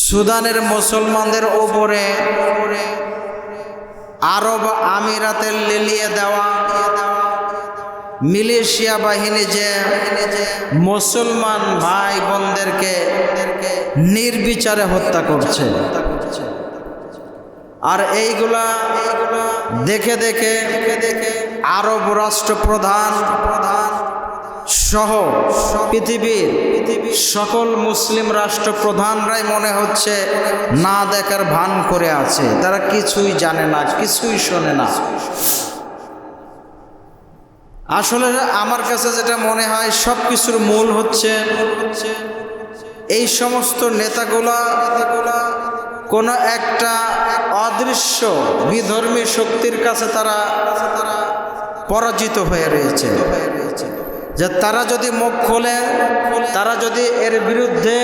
সুদানের মুসলমানদের উপরে আরব আমিরাতের লেলিয়ে দেওয়া মিলিশিয়া বাহিনী যে মুসলমান ভাই বোনদেরকে নির্বিচারে হত্যা করছে, আর এইগুলা দেখে দেখে আরব রাষ্ট্রপ্রধান সহ পৃথিবীর সকল মুসলিম রাষ্ট্রপ্রধানরাই মনে হচ্ছে না দেখার ভান করে আছে। তারা কিছুই জানে না, কিছুই শোনে না। আসলে আমার কাছে যেটা মনে হয় সব কিছুর মূল হচ্ছে এই সমস্ত নেতাগুলা কোনো একটা অদৃশ্য বিধর্মী শক্তির কাছে তারা পরাজিত হয়ে রয়েছে। যে তারা যদি মুখ খোলে, তারা যদি এর বিরুদ্ধে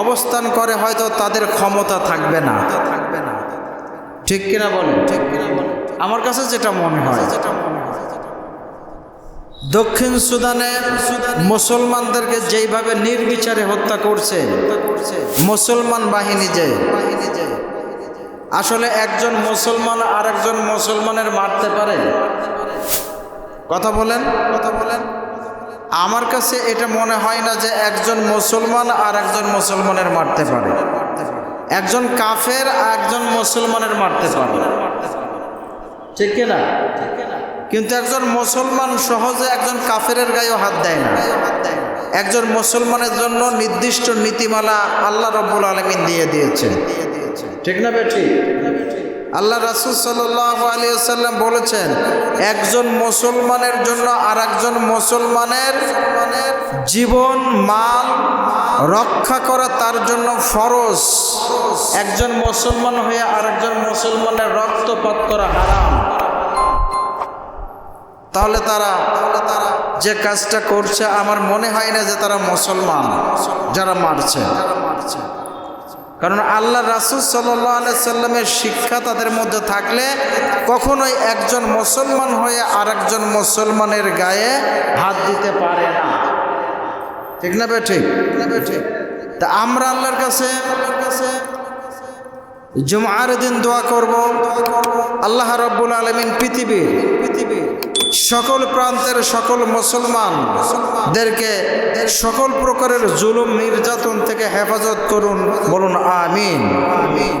অবস্থান করে, হয়তো তাদের ক্ষমতা থাকবে না। ঠিক কিনা বলেন? ঠিক কিনা বলেন? আমার কাছে যেটা মনে হয়, দক্ষিণ সুদানে মুসলমানদেরকে যেইভাবে নির্বিচারে হত্যা করছে মুসলমান বাহিনী, যে আসলে একজন মুসলমান আর একজন মুসলমানের মারতে পারে? কথা বলেন, কথা বলেন। আমার কাছে এটা মনে হয় না যে একজন মুসলমান আর একজন মুসলমানের মারতে পারে। একজন কাফের আর একজন মুসলমানের মারতে পারে, ঠিক কিনা? কিন্তু একজন মুসলমান সহজে একজন কাফেরের গায়েও হাত দেয় না। একজন মুসলমানের জন্য নির্দিষ্ট নীতিমালা আল্লাহ রাব্বুল আলামিন দিয়ে দিয়েছেন, ঠিক না বেঠি? আল্লাহ রাসূল সাল্লাল্লাহু আলাইহি ওয়াসাল্লাম বলেছেন, একজন মুসলমানের জন্য আর একজন মুসলমানের জীবন মাল রক্ষা করা তার জন্য ফরজ। একজন মুসলমান হয়ে আর একজন মুসলমানের রক্তপাত করা হারাম। তাহলে তারা যে কাজটা করছে আমার মনে হয় না যে তারা মুসলমান যারা মারছে। কারণ আল্লাহ রাসূল সাল্লাল্লাহু আলাইহি সাল্লামের শিক্ষা তাদের মধ্যে থাকলে কখনোই একজন মুসলমান হয়ে আর একজন মুসলমানের গায়ে হাত দিতে পারে না, ঠিক না বেঠিক? তা আমরা আল্লাহর কাছে জুমার দিন দোয়া করব, আল্লাহ রাব্বুল আলামিন পৃথিবীর সকল প্রান্তের সকল মুসলমানদেরকে সকল প্রকারের জুলুম নির্যাতন থেকে হেফাজত করুন। বলুন আমিন।